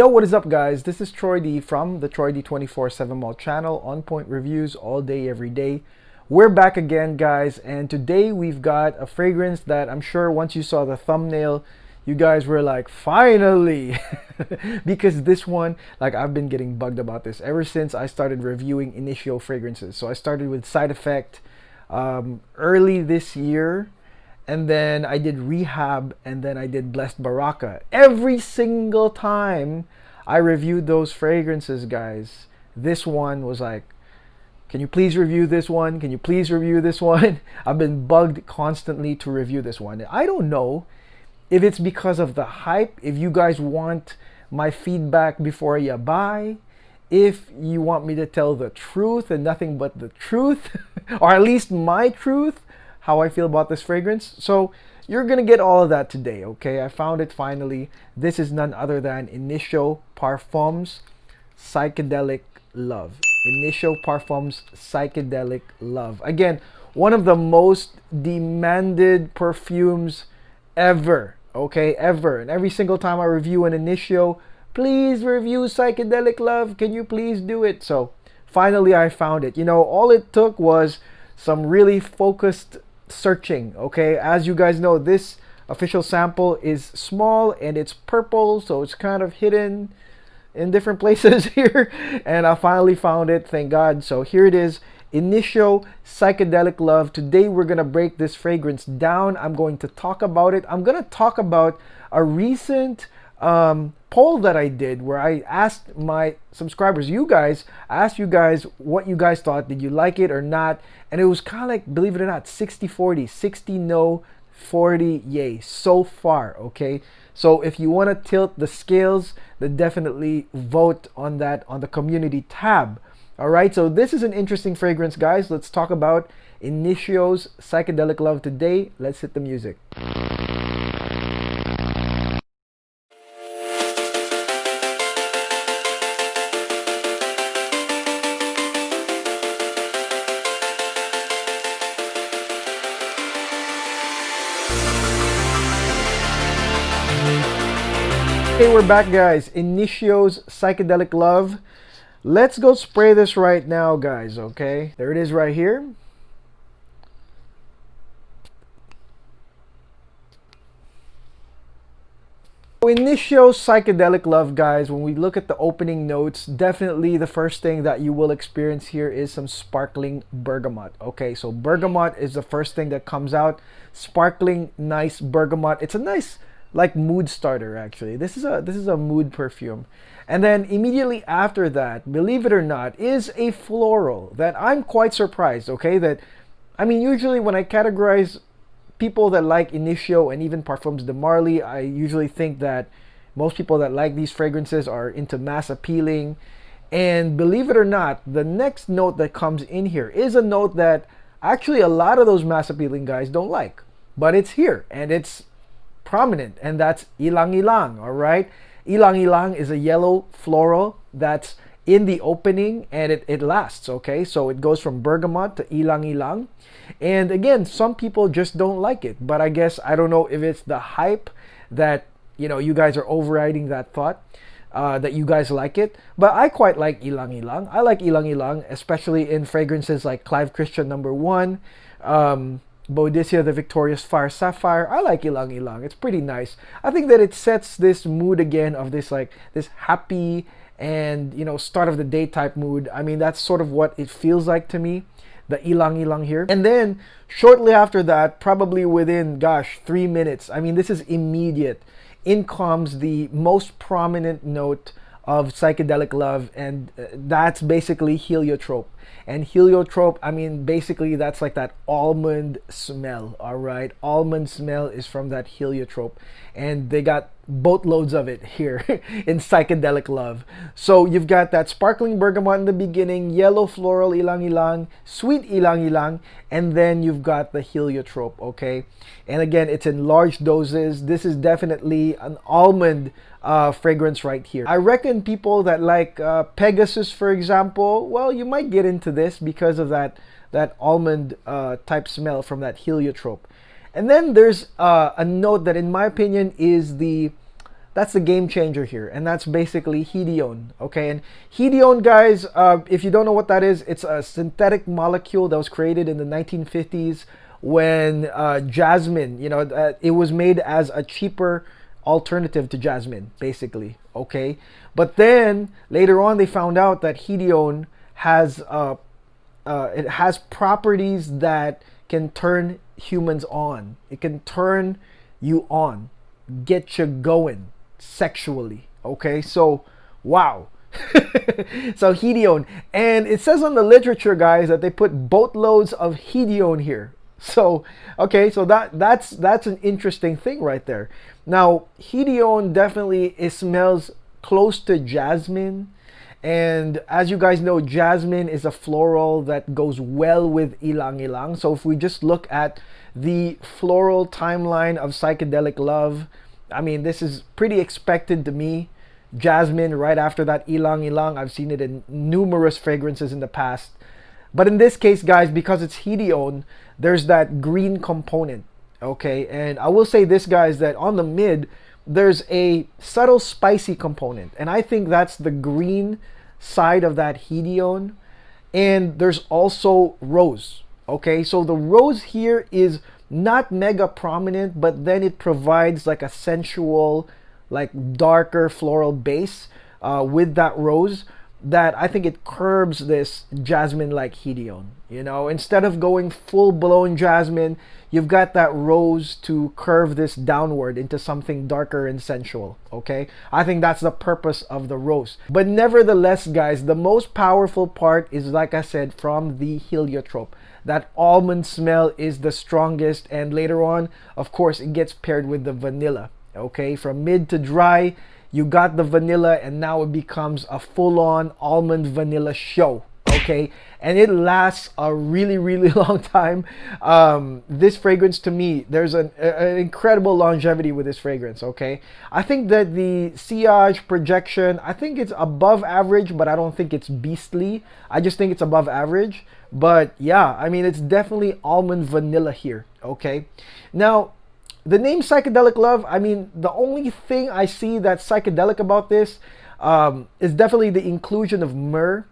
Yo, what is up guys? This is Troy D from the Troy D 24/7 Mall channel, on point reviews all day, every day. We're back again guys, and today we've got a fragrance that I'm sure once you saw the thumbnail, you guys were like, finally! Because this one, like I've been getting bugged about this ever since I started reviewing Initio fragrances. So I started with Side Effect early this year. And then I did Rehab, and then I did Blessed Baraka. Every single time I reviewed those fragrances, guys, this one was like, can you please review this one? Can you please review this one? I've been bugged constantly to review this one. I don't know if it's because of the hype, if you guys want my feedback before you buy, if you want me to tell the truth and nothing but the truth, or at least my truth, how I feel about this fragrance. So you're gonna get all of that today, okay? I found it finally. This is none other than Initio Parfums Psychedelic Love. Initio Parfums Psychedelic Love. Again, one of the most demanded perfumes ever, okay? Ever. And every single time I review an Initio, please review Psychedelic Love. Can you please do it? So finally I found it. You know, all it took was some really focused searching, okay? As you guys know, this official sample is small and it's purple, so it's kind of hidden in different places here, and I finally found it, thank God. So here it is, Initio Psychedelic Love. Today we're gonna break this fragrance down. I'm going to talk about it. I'm gonna talk about a recent poll that I did where I asked my subscribers, I asked you guys what you guys thought. Did you like it or not? And it was kind of like, believe it or not, 60-40, 60 no, 40 yay so far, okay? So if you want to tilt the scales, then definitely vote on that on the community tab. All right, so this is an interesting fragrance, guys. Let's talk about Initio's Psychedelic Love today. Let's hit the music. Okay, we're back guys. Initio's Psychedelic Love. Let's go spray this right now guys, okay? There it is right here. Initio Psychedelic Love, guys, when we look at the opening notes, definitely the first thing that you will experience here is some sparkling bergamot. Okay, so bergamot is the first thing that comes out. Sparkling, nice bergamot. It's a nice like mood starter actually. This is a mood perfume. And then immediately after that, believe it or not, is a floral that I'm quite surprised, okay? That, I mean, usually when I categorize people that like Initio and even Parfums de Marly, I usually think that most people that like these fragrances are into mass appealing. And believe it or not, the next note that comes in here is a note that actually a lot of those mass appealing guys don't like. But it's here and it's prominent, and that's Ylang Ylang. All right, Ylang Ylang is a yellow floral that's in the opening, and it lasts, okay? So it goes from bergamot to Ylang Ylang, and again, some people just don't like it, but I guess I don't know if it's the hype that, you know, you guys are overriding that thought that you guys like it. But I quite like Ylang Ylang. I like Ylang Ylang, especially in fragrances like Clive Christian #1, Boudicca the Victorious Fire Sapphire. I like Ylang Ylang. It's pretty nice. I think that it sets this mood again of this like this happy and, you know, start of the day type mood. I mean, that's sort of what it feels like to me, the Ylang Ylang here. And then shortly after that, probably within, gosh, 3 minutes, I mean, this is immediate, in comes the most prominent note of Psychedelic Love, and that's basically Heliotrope. And Heliotrope, I mean, basically that's like that almond smell, all right? Almond smell is from that Heliotrope, and they got boatloads of it here in Psychedelic Love. So you've got that sparkling bergamot in the beginning, yellow floral Ylang Ylang, sweet Ylang Ylang, and then you've got the Heliotrope, okay? And again, it's in large doses. This is definitely an almond fragrance right here. I reckon people that like Pegasus, for example, well, you might get into this because of that almond type smell from that Heliotrope. And then there's a note that in my opinion is the that's the game changer here, and that's basically Hedione. Okay, and Hedione, guys, if you don't know what that is, it's a synthetic molecule that was created in the 1950s when Jasmine, it was made as a cheaper alternative to Jasmine, basically. Okay, but then later on they found out that Hedione has it has properties that can turn humans on. It can turn you on, get you going sexually. Okay, so wow. So Hedione, and it says on the literature, guys, that they put boatloads of Hedione here. So okay, so that's an interesting thing right there. Now Hedione definitely, it smells close to jasmine, and as you guys know, jasmine is a floral that goes well with Ylang Ylang. So if we just look at the floral timeline of Psychedelic Love, I mean, this is pretty expected to me. Jasmine right after that Ylang Ylang. I've seen it in numerous fragrances in the past. But in this case, guys, because it's Hedione, there's that green component. Okay, and I will say this, guys, that on the mid, there's a subtle spicy component, and I think that's the green side of that Hedione. And there's also rose. Okay, so the rose here is not mega prominent, but then it provides like a sensual, like darker floral base with that rose, that I think it curbs this jasmine like Hedione. Instead of going full-blown jasmine, you've got that rose to curve this downward into something darker and sensual. Okay, I think that's the purpose of the rose. But nevertheless, guys, the most powerful part is, like I said, from the heliotrope. That almond smell is the strongest, and later on, of course, it gets paired with the vanilla. Okay, from mid to dry, you got the vanilla, and now it becomes a full-on almond vanilla show. Okay, and it lasts a really, really long time. This fragrance, to me, there's an incredible longevity with this fragrance. Okay, I think that the sillage projection, I think it's above average, but I don't think it's beastly. I just think it's above average. But yeah, I mean, it's definitely almond vanilla here. Okay, now the name Psychedelic Love, I mean, the only thing I see that's psychedelic about this is definitely the inclusion of myrrh.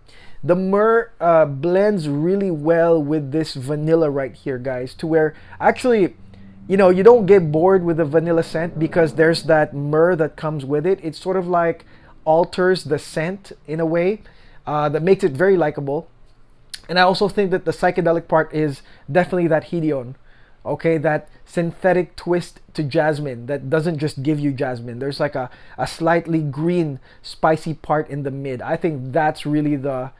The myrrh blends really well with this vanilla right here, guys, to where actually, you don't get bored with the vanilla scent because there's that myrrh that comes with it. It sort of like alters the scent in a way that makes it very likable. And I also think that the psychedelic part is definitely that Hedione. Okay, that synthetic twist to jasmine that doesn't just give you jasmine. There's like a slightly green, spicy part in the mid. I think that's really the,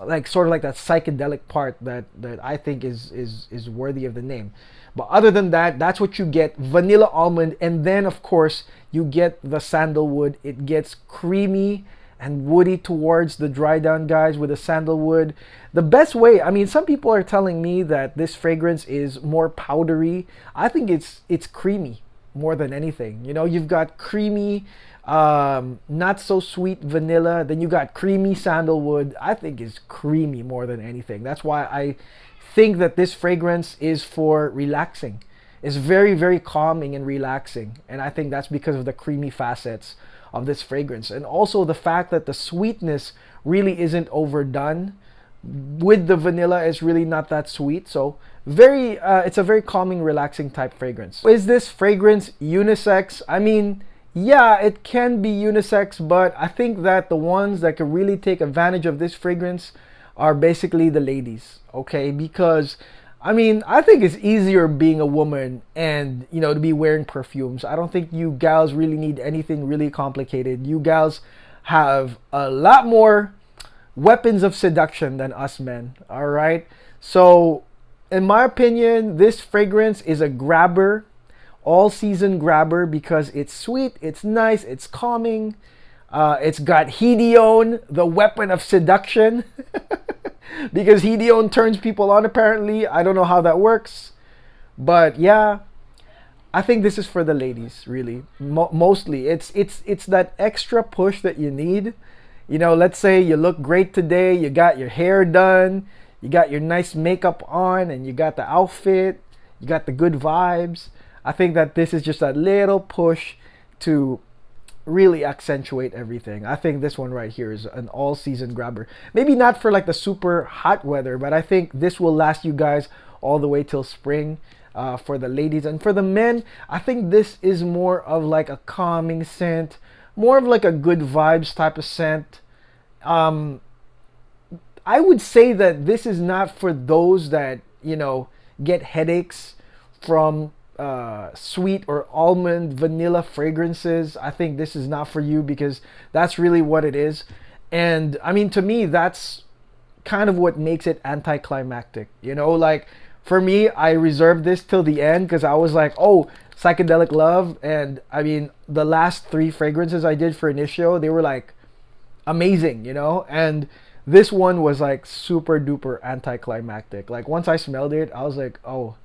like, sort of like that psychedelic part that I think is worthy of the name. But other than that, that's what you get: vanilla almond, and then of course you get the sandalwood. It gets creamy and woody towards the dry down, guys, with the sandalwood. The best way, I mean, some people are telling me that this fragrance is more powdery. I think it's creamy more than anything. You've got creamy, not so sweet vanilla, then you got creamy sandalwood. I think it's creamy more than anything. That's why I think that this fragrance is for relaxing. It's very, very calming and relaxing, and I think that's because of the creamy facets of this fragrance, and also the fact that the sweetness really isn't overdone. With the vanilla, it's really not that sweet, so it's a very calming, relaxing type fragrance. Is this fragrance unisex? I mean, yeah, it can be unisex, but I think that the ones that can really take advantage of this fragrance are basically the ladies. Okay, because I mean, I think it's easier being a woman and, to be wearing perfumes. I don't think you gals really need anything really complicated. You gals have a lot more weapons of seduction than us men. All right. So in my opinion, this fragrance is a grabber, all season grabber, because it's sweet, it's nice, it's calming. It's got Hedione, the weapon of seduction. Because Hedione turns people on, apparently. I don't know how that works. But yeah, I think this is for the ladies, really. Mostly. It's that extra push that you need. Let's say you look great today. You got your hair done. You got your nice makeup on. And you got the outfit. You got the good vibes. I think that this is just a little push to really accentuate everything. I think this one right here is an all-season grabber. Maybe not for like the super hot weather, but I think this will last you guys all the way till spring. For the ladies and for the men, I think this is more of like a calming scent, more of like a good vibes type of scent. I would say that this is not for those that, you know, get headaches from sweet or almond vanilla fragrances. I think this is not for you, because that's really what it is. And I mean, to me, that's kind of what makes it anticlimactic, you know. Like for me, I reserved this till the end because I was like, oh, psychedelic love. And I mean, the last 3 fragrances I did for Initio, they were like amazing, you know. And this one was like super duper anticlimactic. Like once I smelled it, I was like, oh,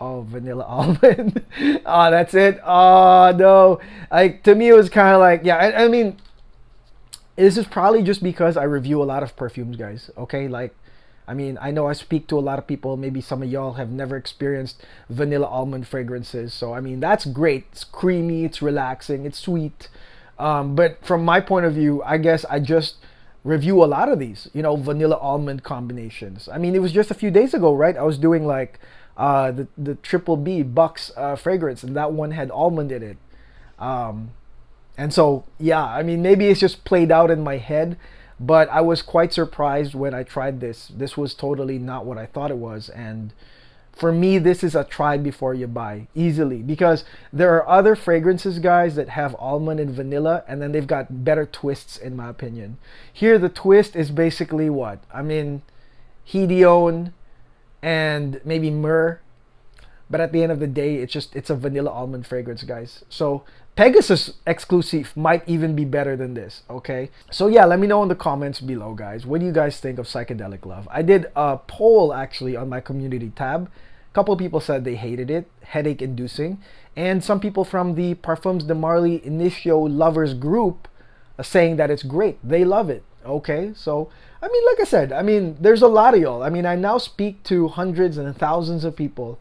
vanilla almond. Oh, that's it. Oh no. Like to me, it was kind of like, yeah. I mean, this is probably just because I review a lot of perfumes, guys. Okay, like, I mean, I know I speak to a lot of people. Maybe some of y'all have never experienced vanilla almond fragrances. So, I mean, that's great. It's creamy, it's relaxing, it's sweet. But from my point of view, I guess I just review a lot of these, you know, vanilla almond combinations. I mean, it was just a few days ago, right? I was doing like the Triple B Bucks fragrance, and that one had almond in it. And so, yeah, I mean, maybe it's just played out in my head. But I was quite surprised when I tried this. This was totally not what I thought it was. And for me, this is a try before you buy, easily. Because there are other fragrances, guys, that have almond and vanilla, and then they've got better twists, in my opinion. Here, the twist is basically what? I mean, Hedione and maybe Myrrh. But at the end of the day, it's a vanilla almond fragrance, guys. So Pegasus exclusive might even be better than this, okay? So yeah, let me know in the comments below, guys. What do you guys think of Psychedelic Love? I did a poll actually on my community tab. A couple of people said they hated it, headache inducing. And some people from the Parfums de Marly Initio lovers group are saying that it's great. They love it, okay? So, I mean, like I said, I mean, there's a lot of y'all. I mean, I now speak to hundreds and thousands of people.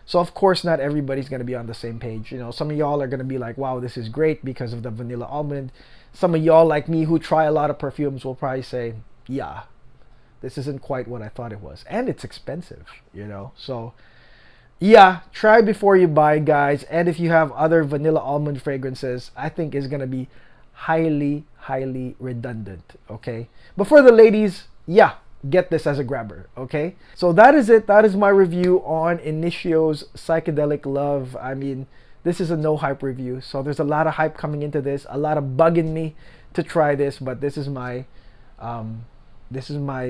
So of course, not everybody's going to be on the same page. You know, some of y'all are going to be like, wow, this is great because of the vanilla almond. Some of y'all like me who try a lot of perfumes will probably say, yeah, this isn't quite what I thought it was. And it's expensive, you know. So yeah, try before you buy, guys. And if you have other vanilla almond fragrances, I think it's going to be highly, highly redundant, okay? But for the ladies, yeah, get this as a grabber, okay? So that is it. That is my review on Initio's Psychedelic Love. I mean, this is a no hype review, so there's a lot of hype coming into this, a lot of bugging me to try this, but this is my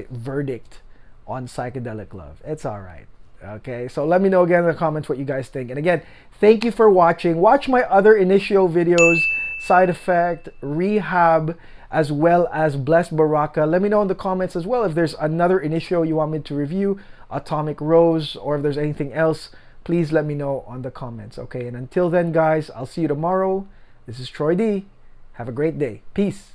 verdict on Psychedelic Love. It's all right. Okay, so let me know again in the comments what you guys think. And again, thank you for watching. Watch my other Initio videos, Side Effect, Rehab, as well as Blessed Baraka. Let me know in the comments as well if there's another Initio you want me to review, Atomic Rose, or if there's anything else. Please let me know on the comments, okay? And until then, guys, I'll see you tomorrow. This is Troy D. Have a great day. Peace.